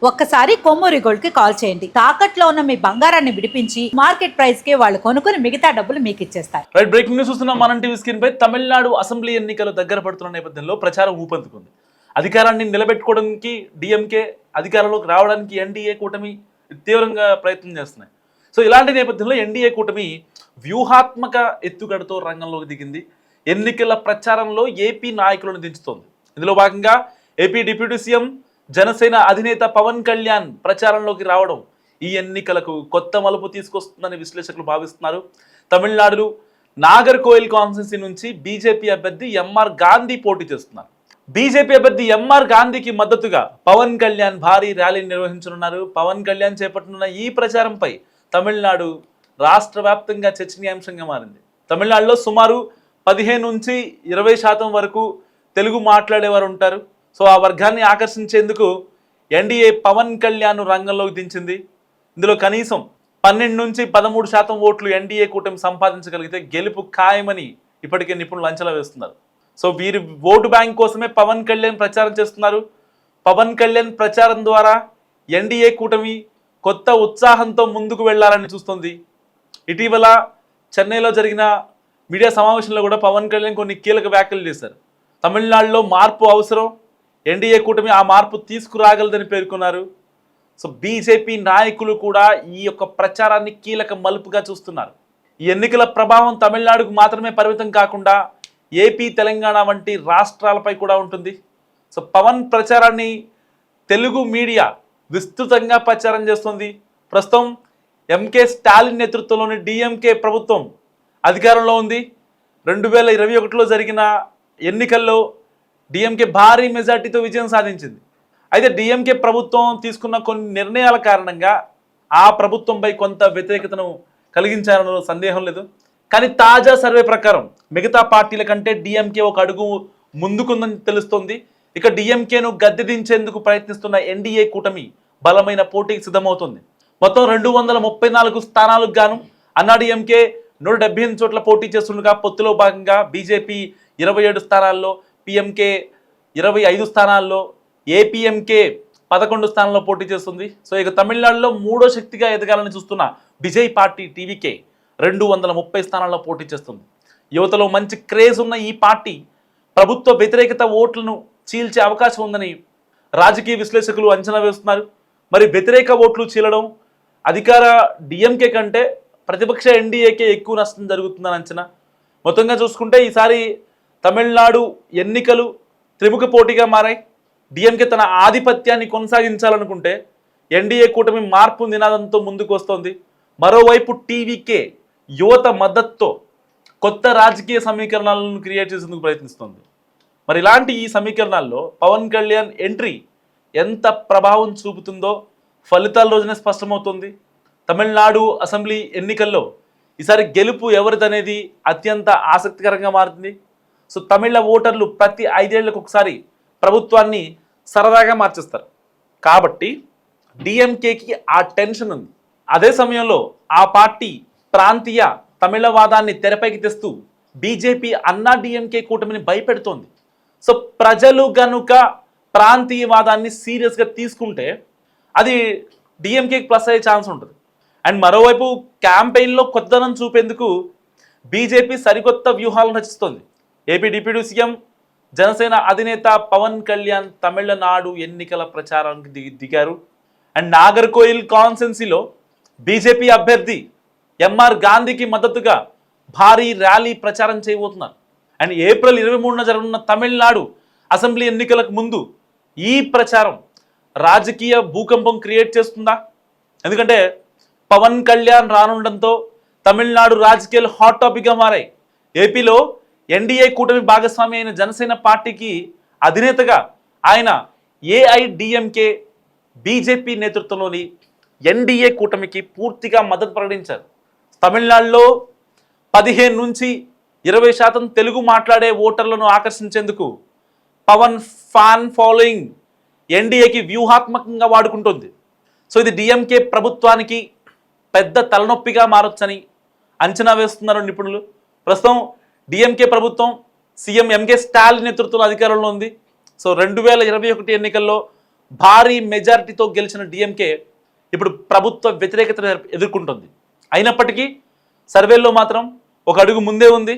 ఒక్కసారి కొమ్మూరి గోల్డ్ కి కాల్ చేయండి. తాకట్లో ఉన్న మీ బంగారాన్ని విడిపించి మార్కెట్ ప్రైస్ కి వాళ్ళు కొనుక్కుని మిగతా డబ్బులు మీకు ఇచ్చేస్తారు. రైట్, బ్రేకింగ్ న్యూస్ చూస్తున్నాం మనం టీవీ స్క్రీన్ పై. తమిళనాడు అసెంబ్లీ ఎన్నికలు దగ్గర పడుతున్న నేపథ్యంలో ప్రచారం ఊపందుకుంది. అధికారాన్ని నిలబెట్టుకోవడానికి డిఎంకే, అధికారంలోకి రావడానికి ఎన్డీఏ కూటమి తీవ్రంగా ప్రయత్నం చేస్తున్నాయి. సో ఇలాంటి నేపథ్యంలో ఎన్డీఏ కూటమి వ్యూహాత్మక ఎత్తుగడతో రంగంలోకి దిగింది. ఎన్నికల ప్రచారంలో ఏపీ నాయకులను దించుతోంది. ఇందులో భాగంగా ఏపీ డిప్యూటీ సీఎం, జనసేన అధినేత పవన్ కళ్యాణ్ ప్రచారంలోకి రావడం ఈ ఎన్నికలకు కొత్త మలుపు తీసుకొస్తుందని విశ్లేషకులు భావిస్తున్నారు. తమిళనాడు నాగర్కోయిల్ కాన్స్టిట్యున్సీ నుంచి బీజేపీ అభ్యర్థి ఎంఆర్ గాంధీ పోటీ చేస్తున్నారు. బీజేపీ అభ్యర్థి ఎంఆర్ గాంధీకి మద్దతుగా పవన్ కళ్యాణ్ భారీ ర్యాలీ నిర్వహించనున్నారు. పవన్ కళ్యాణ్ చేపట్టనున్న ఈ ప్రచారంపై తమిళనాడు రాష్ట్ర వ్యాప్తంగా చర్చనీయాంశంగా మారింది. తమిళనాడులో సుమారు 15 నుంచి 20% వరకు తెలుగు మాట్లాడేవారు ఉంటారు. సో ఆ వర్గాన్ని ఆకర్షించేందుకు ఎన్డీఏ పవన్ కళ్యాణ్ రంగంలోకి దించింది. ఇందులో కనీసం 12 నుంచి 13% ఓట్లు ఎన్డీఏ కూటమి సంపాదించగలిగితే గెలుపు ఖాయమని ఇప్పటికే నిపుణులు అంచనా వేస్తున్నారు. సో వీరి ఓటు బ్యాంక్ కోసమే పవన్ కళ్యాణ్ ప్రచారం చేస్తున్నారు. పవన్ కళ్యాణ్ ప్రచారం ద్వారా ఎన్డీఏ కూటమి కొత్త ఉత్సాహంతో ముందుకు వెళ్లాలని చూస్తుంది. ఇటీవల చెన్నైలో జరిగిన మీడియా సమావేశంలో కూడా పవన్ కళ్యాణ్ కొన్ని కీలక వ్యాఖ్యలు చేశారు. తమిళనాడులో మార్పు అవసరం, ఎన్డీఏ కూటమి ఆ మార్పు తీసుకురాగలదని పేర్కొన్నారు. సో బీజేపీ నాయకులు కూడా ఈ యొక్క ప్రచారాన్ని కీలక మలుపుగా చూస్తున్నారు. ఈ ఎన్నికల ప్రభావం తమిళనాడుకు మాత్రమే పరిమితం కాకుండా ఏపీ, తెలంగాణ వంటి రాష్ట్రాలపై కూడా ఉంటుంది. సో పవన్ ప్రచారాన్ని తెలుగు మీడియా విస్తృతంగా ప్రచారం చేస్తుంది. ప్రస్తుతం ఎంకే స్టాలిన్ నేతృత్వంలోని డిఎంకే ప్రభుత్వం అధికారంలో ఉంది. 2021లో జరిగిన ఎన్నికల్లో డిఎంకే భారీ మెజార్టీతో విజయం సాధించింది. అయితే డిఎంకే ప్రభుత్వం తీసుకున్న కొన్ని నిర్ణయాల కారణంగా ఆ ప్రభుత్వంపై కొంత వ్యతిరేకతను కలిగించారన్న సందేహం లేదు. కానీ తాజా సర్వే ప్రకారం మిగతా పార్టీల కంటే డిఎంకే ఒక అడుగు ముందుకుందని తెలుస్తోంది. ఇక డిఎంకేను గద్దెదించేందుకు ప్రయత్నిస్తున్న ఎన్డీఏ కూటమి బలమైన పోటీకి సిద్ధమవుతుంది. మొత్తం 234 స్థానాలకు గాను అన్నాడీఎంకే 178 చోట్ల పోటీ చేస్తుండగా పొత్తులో భాగంగా బీజేపీ 27 స్థానాల్లో, పిఎంకే 25 స్థానాల్లో, ఏపీఎంకే 11 స్థానాల్లో పోటీ చేస్తుంది. సో ఇక తమిళనాడులో మూడో శక్తిగా ఎదగాలని చూస్తున్న విజయ్ పార్టీ టీవీకే 230 స్థానాల్లో పోటీ చేస్తుంది. యువతలో మంచి క్రేజ్ ఉన్న ఈ పార్టీ ప్రభుత్వ వ్యతిరేకత ఓట్లను చీల్చే అవకాశం ఉందని రాజకీయ విశ్లేషకులు అంచనా వేస్తున్నారు. మరి వ్యతిరేక ఓట్లు చీలడం అధికార డిఎంకే కంటే ప్రతిపక్ష ఎన్డీఏకే ఎక్కువ నష్టం జరుగుతుందని అంచనా. మొత్తంగా చూసుకుంటే ఈసారి తమిళనాడు ఎన్నికలు త్రిముఖ పోటీగా మారాయి. డిఎంకే తన ఆధిపత్యాన్ని కొనసాగించాలనుకుంటే ఎన్డీఏ కూటమి మార్పు నినాదంతో ముందుకు వస్తోంది. మరోవైపు టీవీకే యువత మద్దతుతో కొత్త రాజకీయ సమీకరణాలను క్రియేట్ చేసేందుకు ప్రయత్నిస్తోంది. మరి ఇలాంటి ఈ సమీకరణాల్లో పవన్ కళ్యాణ్ ఎంట్రీ ఎంత ప్రభావం చూపుతుందో ఫలితాల రోజునే స్పష్టమవుతుంది. తమిళనాడు అసెంబ్లీ ఎన్నికల్లో ఈసారి గెలుపు ఎవరిదనేది అత్యంత ఆసక్తికరంగా మారుతుంది. సో తమిళ ఓటర్లు ప్రతి 5 ఏళ్లకు ఒకసారి ప్రభుత్వాన్ని సరదాగా మార్చేస్తారు. కాబట్టి డిఎంకేకి ఆ టెన్షన్ ఉంది. అదే సమయంలో ఆ పార్టీ ప్రాంతీయ తమిళవాదాన్ని తెరపైకి తెస్తూ బీజేపీ అన్నా డిఎంకే కూటమిని భయపెడుతోంది. సో ప్రజలు గనుక ప్రాంతీయవాదాన్ని సీరియస్గా తీసుకుంటే అది డిఎంకేకి ప్లస్ అయ్యే ఛాన్స్ ఉంటుంది. అండ్ మరోవైపు క్యాంపెయిన్లో కొత్తదనం చూపేందుకు బీజేపీ సరికొత్త వ్యూహాలను రచిస్తోంది. ఏపీ డిప్యూటీ సీఎం, జనసేన అధినేత పవన్ కళ్యాణ్ తమిళనాడు ఎన్నికల ప్రచారానికి దిగారు. అండ్ నాగర్కోయిల్ కాన్స్టిట్యున్సీలో బీజేపీ అభ్యర్థి ఎంఆర్ గాంధీకి మద్దతుగా భారీ ర్యాలీ ప్రచారం చేయబోతున్నారు. అండ్ ఏప్రిల్ 23న జరగనున్న తమిళనాడు అసెంబ్లీ ఎన్నికలకు ముందు ఈ ప్రచారం రాజకీయ భూకంపం క్రియేట్ చేస్తుందా? ఎందుకంటే పవన్ కళ్యాణ్ రానుండడంతో తమిళనాడు రాజకీయాలు హాట్ టాపిక్గా మారాయి. ఏపీలో ఎన్డీఏ కూటమి భాగస్వామి అయిన జనసేన పార్టీకి అధినేతగా ఆయన ఏఐడిఎంకే బీజేపీ నేతృత్వంలోని ఎన్డీఏ కూటమికి పూర్తిగా మద్దతు ప్రకటించారు. తమిళనాడులో 15 నుంచి 20% తెలుగు మాట్లాడే ఓటర్లను ఆకర్షించేందుకు పవన్ ఫ్యాన్ ఫాలోయింగ్ ఎన్డీఏకి వ్యూహాత్మకంగా వాడుకుంటుంది. సో ఇది డిఎంకే ప్రభుత్వానికి పెద్ద తలనొప్పిగా మారొచ్చని అంచనా వేస్తున్నారు నిపుణులు. ప్రస్తుతం డిఎంకే ప్రభుత్వం సీఎం ఎంకే స్టాలిన్ నేతృత్వంలో అధికారంలో ఉంది. సో 2021 ఎన్నికల్లో భారీ మెజారిటీతో గెలిచిన డిఎంకే ఇప్పుడు ప్రభుత్వ వ్యతిరేకత ఎదుర్కొంటుంది. అయినప్పటికీ సర్వేల్లో మాత్రం ఒక అడుగు ముందే ఉంది.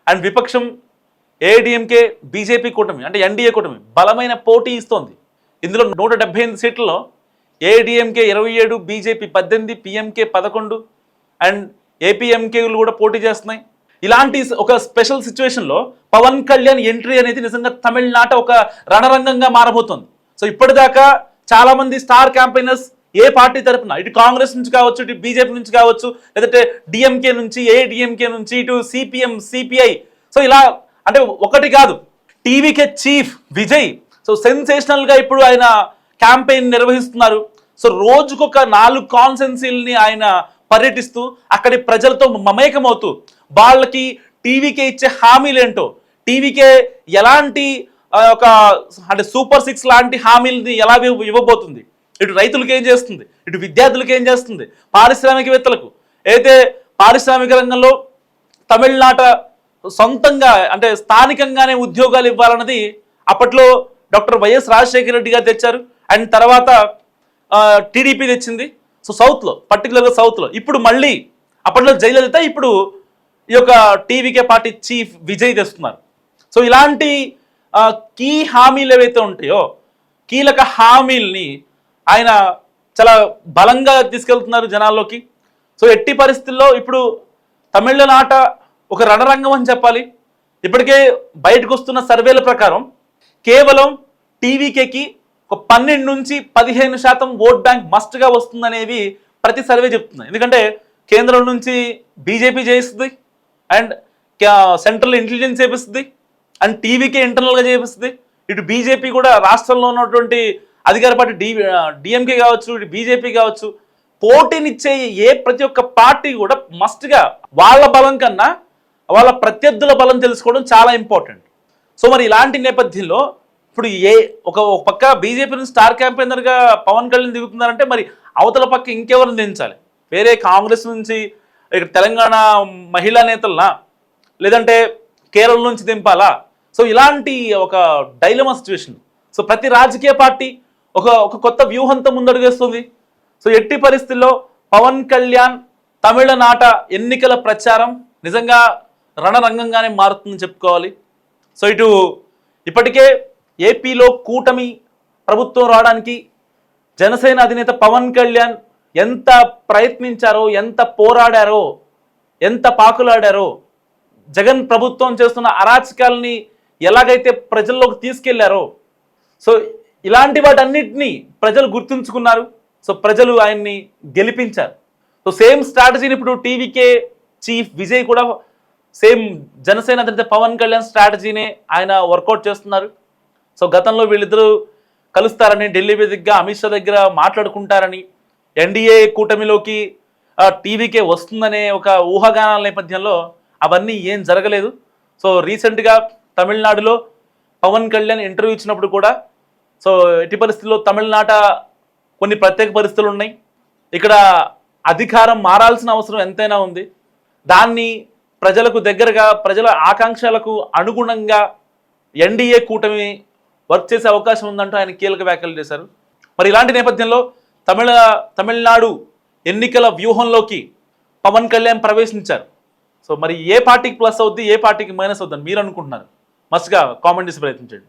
అండ్ విపక్షం ఏఐడిఎంకే బీజేపీ కూటమి అంటే ఎన్డీఏ కూటమి బలమైన పోటీ ఇస్తోంది. ఇందులో 178 సీట్లలో ఏఐడిఎంకే 27, బీజేపీ 18, పిఎంకే 11 అండ్ ఏపీఎంకేలు కూడా పోటీ చేస్తున్నాయి. ఇలాంటి ఒక స్పెషల్ సిచ్యువేషన్లో పవన్ కళ్యాణ్ ఎంట్రీ అనేది నిజంగా తమిళనాట ఒక రణరంగంగా మారబోతోంది. సో ఇప్పటిదాకా చాలా మంది స్టార్ క్యాంపెయినర్స్ ఏ పార్టీ తరపున ఇటు కాంగ్రెస్ నుంచి కావచ్చు, ఇటు బీజేపీ నుంచి కావచ్చు, లేదంటే డిఎంకే నుంచి, ఏఐడిఎంకే నుంచి, ఇటు సిపిఎం, సిపిఐ, సో ఇలా అంటే ఒకటి కాదు, టీవీకే చీఫ్ విజయ్ సో సెన్సేషనల్గా ఇప్పుడు ఆయన క్యాంపెయిన్ నిర్వహిస్తున్నారు. సో రోజుకొక 4 కాన్స్టెన్సీలని ఆయన పర్యటిస్తూ అక్కడి ప్రజలతో మమేకమవుతూ వాళ్ళకి టీవీకే ఇచ్చే హామీలు ఏంటో, టీవీకే ఎలాంటి ఒక అంటే సూపర్ 6 లాంటి హామీలని ఎలా ఇవ్వబోతుంది, ఇటు రైతులకు ఏం చేస్తుంది, ఇటు విద్యార్థులకు ఏం చేస్తుంది, పారిశ్రామికవేత్తలకు అయితే పారిశ్రామిక రంగంలో తమిళనాట సొంతంగా అంటే స్థానికంగానే ఉద్యోగాలు ఇవ్వాలన్నది అప్పట్లో డాక్టర్ వైఎస్ రాజశేఖర రెడ్డి గారు తెచ్చారు. అండ్ తర్వాత టీడీపీ తెచ్చింది. సో సౌత్లో, పర్టికులర్గా సౌత్లో ఇప్పుడు మళ్ళీ అప్పట్లో జయలలిత, ఇప్పుడు ఈ యొక్క టీవీకే పార్టీ చీఫ్ విజయ్ తెస్తున్నారు. సో ఇలాంటి కీ హామీలు ఏవైతే ఉంటాయో, కీలక హామీల్ని ఆయన చాలా బలంగా తీసుకెళ్తున్నారు జనాల్లోకి. సో ఎట్టి పరిస్థితుల్లో ఇప్పుడు తమిళనాట ఒక రణరంగం అని చెప్పాలి. ఇప్పటికే బయటకు వస్తున్న సర్వేల ప్రకారం కేవలం టీవీకేకి ఒక 12 నుంచి 15% ఓట్ బ్యాంక్ మస్ట్గా వస్తుందనేవి ప్రతి సర్వే చెప్తున్నాయి. ఎందుకంటే కేంద్రం నుంచి బీజేపీ చేయిస్తుంది, అండ్ సెంట్రల్ ఇంటెలిజెన్స్ చేపిస్తుంది, అండ్ టీవీకే ఇంటర్నల్గా చేపిస్తుంది. ఇటు బీజేపీ కూడా రాష్ట్రంలో ఉన్నటువంటి అధికార పార్టీ డిఎంకే కావచ్చు, ఇటు బీజేపీ కావచ్చు, పోటీనిచ్చే ప్రతి ఒక్క పార్టీ కూడా మస్ట్గా వాళ్ళ బలం కన్నా వాళ్ళ ప్రత్యర్థుల బలం తెలుసుకోవడం చాలా ఇంపార్టెంట్. సో మరి ఇలాంటి నేపథ్యంలో ఇప్పుడు ఒక పక్క బీజేపీ నుంచి స్టార్ క్యాంపెయినర్గా పవన్ కళ్యాణ్ దిగుతున్నారంటే మరి అవతల పక్క ఇంకెవరిని దించాలి? వేరే కాంగ్రెస్ నుంచి ఇక్కడ తెలంగాణ మహిళా నేతలనా, లేదంటే కేరళ నుంచి దింపాలా? సో ఇలాంటి ఒక డైలమా సిచ్యువేషన్. సో ప్రతి రాజకీయ పార్టీ ఒక కొత్త వ్యూహంతో ముందడుగేస్తుంది. సో ఎట్టి పరిస్థితుల్లో పవన్ కళ్యాణ్ తమిళనాట ఎన్నికల ప్రచారం నిజంగా రణరంగంగానే మారుతుందని చెప్పుకోవాలి. సో ఇటు ఇప్పటికే ఏపీలో కూటమి ప్రభుత్వం రావడానికి జనసేన అధినేత పవన్ కళ్యాణ్ ఎంత ప్రయత్నించారో, ఎంత పోరాడారో, ఎంత పాకులాడారో, జగన్ ప్రభుత్వం చేస్తున్న అరాచకాలని ఎలాగైతే ప్రజల్లోకి తీసుకెళ్లారో, సో ఇలాంటి వాటన్నిటినీ ప్రజలు గుర్తుంచుకున్నారు. సో ప్రజలు ఆయన్ని గెలిపించారు. సో సేమ్ స్ట్రాటజీని ఇప్పుడు టీవీకే చీఫ్ విజయ్ కూడా సేమ్ జనసేన అధినేత పవన్ కళ్యాణ్ స్ట్రాటజీనే ఆయన వర్కౌట్ చేస్తున్నారు. సో గతంలో వీళ్ళిద్దరూ కలుస్తారని, ఢిల్లీ వేదికగా అమిత్ షా దగ్గర మాట్లాడుకుంటారని, ఎన్డీఏ కూటమిలోకి టీవీకే వస్తుందనే ఒక ఊహాగానాల నేపథ్యంలో అవన్నీ ఏం జరగలేదు. సో రీసెంట్గా తమిళనాడులో పవన్ కళ్యాణ్ ఇంటర్వ్యూ ఇచ్చినప్పుడు కూడా సో ఎట్టి పరిస్థితుల్లో తమిళనాట కొన్ని ప్రత్యేక పరిస్థితులు ఉన్నాయి, ఇక్కడ అధికారం మారాల్సిన అవసరం ఎంతైనా ఉంది, దాన్ని ప్రజలకు దగ్గరగా ప్రజల ఆకాంక్షలకు అనుగుణంగా ఎన్డీఏ కూటమి వర్క్ చేసే అవకాశం ఉందంటూ ఆయన కీలక వ్యాఖ్యలు చేశారు. మరి ఇలాంటి నేపథ్యంలో తమిళనాడు ఎన్నికల వ్యూహంలోకి పవన్ కళ్యాణ్ ప్రవేశించారు. సో మరి ఏ పార్టీకి ప్లస్ అవుద్ది, ఏ పార్టీకి మైనస్ అవుద్దని మీరు అనుకుంటున్నారు? మస్ట్గా కామెంట్ చేసి ప్రయత్నించండి.